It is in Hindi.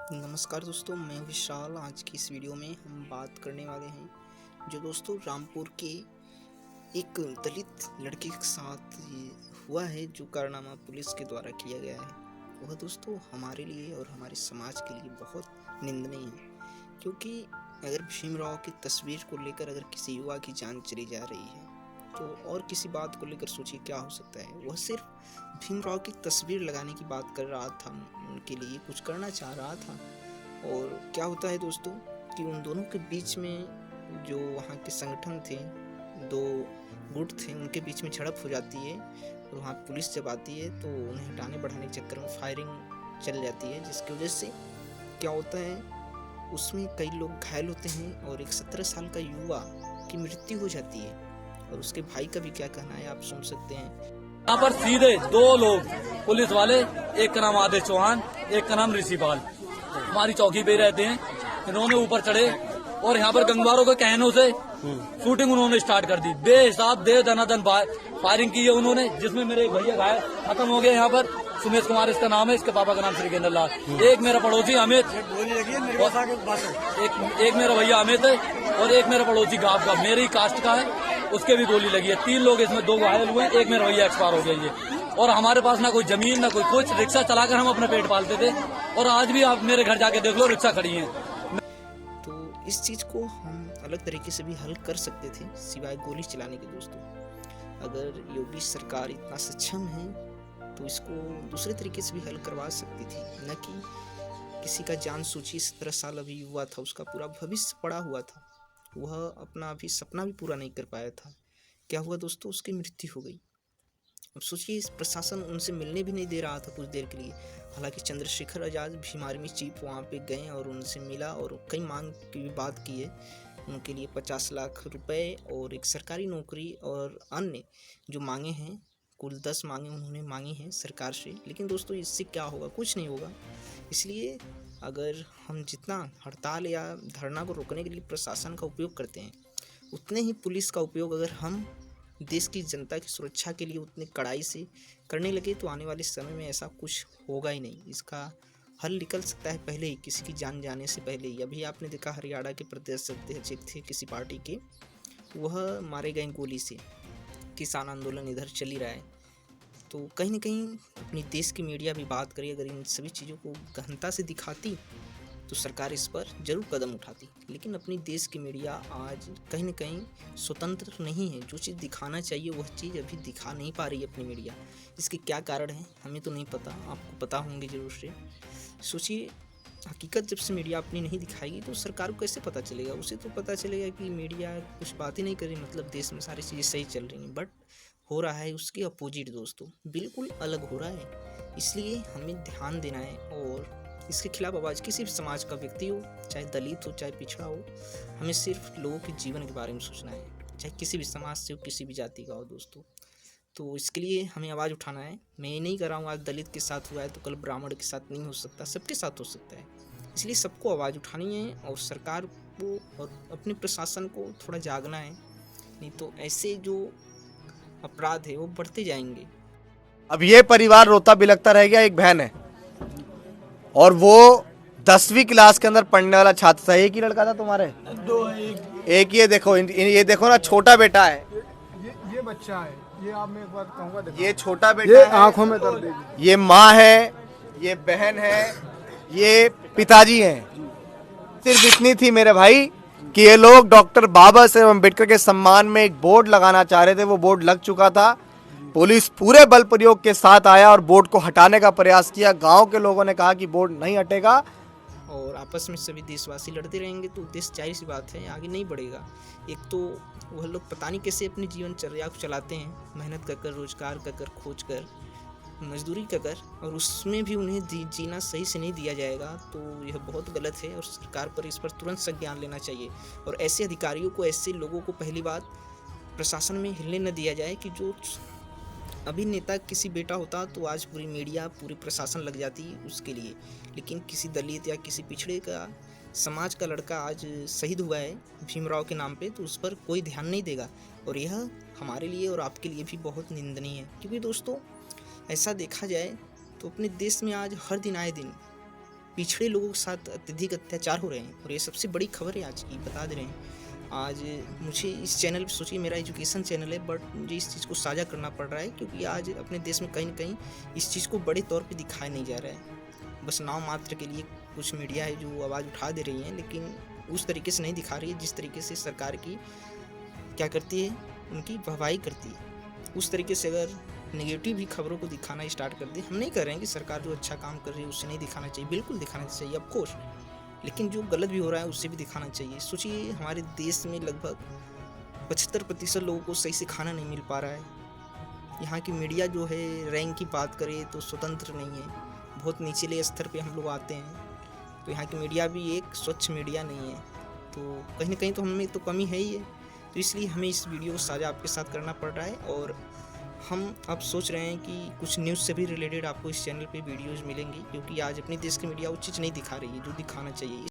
नमस्कार दोस्तों, मैं विशाल। आज की इस वीडियो में हम बात करने वाले हैं जो दोस्तों रामपुर के एक दलित लड़के के साथ ये हुआ है, जो कारनामा पुलिस के द्वारा किया गया है। वह दोस्तों हमारे लिए और हमारे समाज के लिए बहुत निंदनीय है, क्योंकि अगर भीमराव की तस्वीर को लेकर अगर किसी युवा की जान चली जा रही है तो और किसी बात को लेकर सोचिए क्या हो सकता है। वह सिर्फ भीमराव की तस्वीर लगाने की बात कर रहा था, उनके लिए कुछ करना चाह रहा था। और क्या होता है दोस्तों कि उन दोनों के बीच में जो वहाँ के संगठन थे, दो गुट थे, उनके बीच में झड़प हो जाती है। और वहाँ पुलिस जब आती है तो उन्हें हटाने बढ़ाने के चक्कर में फायरिंग चल जाती है, जिसकी वजह से क्या होता है उसमें कई लोग घायल होते हैं और एक 17 साल का युवा की मृत्यु हो जाती है। और उसके भाई का भी क्या कहना है आप सुन सकते हैं। यहाँ पर सीधे दो लोग पुलिस वाले, एक का नाम आदेश चौहान, एक का नाम ऋषिपाल, हमारी चौकी पे रहते हैं। इन्होंने ऊपर चढ़े और यहाँ पर गंगवारों के कहनों से शूटिंग उन्होंने स्टार्ट कर दी। बेहिसाब दे दनादन फायरिंग की है उन्होंने, जिसमें मेरे एक भैया घायल खत्म हो गए। यहाँ पर सुमेश कुमार इसका नाम है, इसके पापा का नाम श्री लाल। एक मेरा पड़ोसी अमित, एक मेरा भैया अमित है और एक मेरा पड़ोसी गांव का मेरी कास्ट का है, उसके भी गोली लगी है। 3 लोग इसमें, 2 घायल हुए, एक मेरा भैया एक्सपायर हो गया ये। और हमारे पास ना कोई जमीन ना कोई कुछ, रिक्शा चलाकर हम अपना पेट पालते थे और आज भी आप मेरे घर जाके देख लो, रिक्शा खड़ी है। तो इस चीज को हम अलग तरीके से भी हल कर सकते थे सिवाय गोली चलाने के दोस्तों। अगर योगी सरकार इतना सक्षम है तो इसको दूसरे तरीके से भी हल करवा सकती थी, न कि किसी का जान सोचिए 17 साल अभी युवा था, उसका पूरा भविष्य पड़ा हुआ था, वह अपना अभी सपना भी पूरा नहीं कर पाया था। क्या हुआ दोस्तों, उसकी मृत्यु हो गई। अब सोचिए प्रशासन उनसे मिलने भी नहीं दे रहा था कुछ देर के लिए। हालांकि चंद्रशेखर आजाद भीम आर्मी चीफ वहाँ पे गए और उनसे मिला और कई मांग की भी बात की है। उनके लिए 50 लाख रुपए और एक सरकारी नौकरी और अन्य जो मांगे हैं, कुल 10 मांगे उन्होंने मांगी हैं सरकार से। लेकिन दोस्तों इससे क्या होगा, कुछ नहीं होगा। इसलिए अगर हम जितना हड़ताल या धरना को रोकने के लिए प्रशासन का उपयोग करते हैं, उतने ही पुलिस का उपयोग अगर हम देश की जनता की सुरक्षा के लिए उतनी कड़ाई से करने लगे तो आने वाले समय में ऐसा कुछ होगा ही नहीं। इसका हल निकल सकता है पहले ही, किसी की जान जाने से पहले ही। अभी आपने देखा हरियाणा के प्रदेश अध्यक्ष थे किसी पार्टी के, वह मारे गए गोली से। किसान आंदोलन इधर चल ही रहा है। तो कहीं ना कहीं अपनी देश की मीडिया भी बात करी, अगर इन सभी चीज़ों को गहनता से दिखाती तो सरकार इस पर जरूर कदम उठाती। लेकिन अपनी देश की मीडिया आज कहीं ना कहीं स्वतंत्र नहीं है। जो चीज़ दिखाना चाहिए वह चीज़ अभी दिखा नहीं पा रही है अपनी मीडिया। इसके क्या कारण है हमें तो नहीं पता, आपको पता होंगे जरूर से। सोचिए, हकीकत जब से मीडिया अपनी नहीं दिखाएगी तो सरकार को कैसे पता चलेगा। उसे तो पता चलेगा कि मीडिया कुछ बात ही नहीं कर रही, मतलब देश में सारी चीज़ें सही चल रही हैं। बट हो रहा है उसके अपोजिट दोस्तों, बिल्कुल अलग हो रहा है। इसलिए हमें ध्यान देना है और इसके खिलाफ आवाज़, किसी भी समाज का व्यक्ति हो, चाहे दलित हो चाहे पिछड़ा हो, हमें सिर्फ लोगों के जीवन के बारे में सोचना है, चाहे किसी भी समाज से हो, किसी भी जाति का हो दोस्तों। तो इसके लिए हमें आवाज़ उठाना है। मैं ये नहीं कर रहा हूँ आज दलित के साथ हुआ है तो कल ब्राह्मण के साथ नहीं हो सकता, सबके साथ हो सकता है। इसलिए सबको आवाज़ उठानी है और सरकार को और अपने प्रशासन को थोड़ा जागना है, नहीं तो ऐसे जो अपराध है वो बढ़ते जाएंगे। अब ये परिवार रोता बिलखता रह गया। एक बहन है और वो 10वीं क्लास के अंदर पढ़ने वाला छात्र था। एक ही लड़का था तुम्हारे? एक ये देखो, ये देखो ना, छोटा बेटा है। ये बच्चा है, ये आप मैं एक बात कहूँगा, ये छोटा बेटा ये है, आंखों में दर्द देगी। ये माँ है, ये बहन है, ये पिताजी हैं। सिर्फ इतनी थी मेरे भाई कि ये लोग डॉक्टर बाबा साहेब अम्बेडकर के सम्मान में एक बोर्ड लगाना चाह रहे थे। वो बोर्ड लग चुका था। पुलिस पूरे बल प्रयोग के साथ आया और बोर्ड को हटाने का प्रयास किया। गांव के लोगों ने कहा कि बोर्ड नहीं हटेगा और आपस में सभी देशवासी लड़ते रहेंगे तो देश, जाहिर सी बात है, आगे नहीं बढ़ेगा। एक तो वह लोग पता नहीं कैसे अपनी जीवनचर्या को चलाते हैं, मेहनत कर कर, रोजगार कर कर, खोज कर, मजदूरी कर कर, और उसमें भी उन्हें जीना सही से नहीं दिया जाएगा तो यह बहुत गलत है। और सरकार पर इस पर तुरंत संज्ञान लेना चाहिए और ऐसे अधिकारियों को, ऐसे लोगों को पहली बात प्रशासन में हिलने न दिया जाए कि जो अभी नेता किसी बेटा होता तो आज पूरी मीडिया, पूरी प्रशासन लग जाती उसके लिए। लेकिन किसी दलित या किसी पिछड़े का समाज का लड़का आज शहीद हुआ है भीमराव के नाम पे, तो उस पर कोई ध्यान नहीं देगा। और यह हमारे लिए और आपके लिए भी बहुत निंदनीय है, क्योंकि दोस्तों ऐसा देखा जाए तो अपने देश में आज हर दिन आए दिन पिछड़े लोगों के साथ अत्यधिक अत्याचार हो रहे हैं। और ये सबसे बड़ी खबर है आज की, बता दे रहे हैं। आज मुझे इस चैनल पे, सोचिए मेरा एजुकेशन चैनल है, बट मुझे इस चीज़ को साझा करना पड़ रहा है क्योंकि आज अपने देश में कहीं ना कहीं इस चीज़ को बड़े तौर पे दिखाया नहीं जा रहा है। बस नाम मात्र के लिए कुछ मीडिया है जो आवाज़ उठा दे रही है, लेकिन उस तरीके से नहीं दिखा रही है जिस तरीके से सरकार की क्या करती है, उनकी वाहवाही करती है। उस तरीके से अगर नेगेटिव भी खबरों को दिखाना स्टार्ट कर दे, हम नहीं कर रहे हैं कि सरकार जो अच्छा काम कर रही है उससे नहीं दिखाना चाहिए, बिल्कुल दिखाना चाहिए ऑफ कोर्स, लेकिन जो गलत भी हो रहा है उससे भी दिखाना चाहिए। सोचिए हमारे देश में लगभग 75% लोगों को सही से खाना नहीं मिल पा रहा है। यहाँ की मीडिया जो है, रैंक की बात करें तो स्वतंत्र नहीं है, बहुत निचले स्तर पे हम लोग आते हैं। तो यहाँ की मीडिया भी एक स्वच्छ मीडिया नहीं है, तो कहीं ना कहीं तो हमें तो कमी है ही है। तो इसलिए हमें इस वीडियो को साझा आपके साथ करना पड़ रहा है। और हम अब सोच रहे हैं कि कुछ न्यूज़ से भी रिलेटेड आपको इस चैनल पे वीडियोज़ मिलेंगी, क्योंकि आज अपने देश की मीडिया वो चीज़ नहीं दिखा रही है जो दिखाना चाहिए।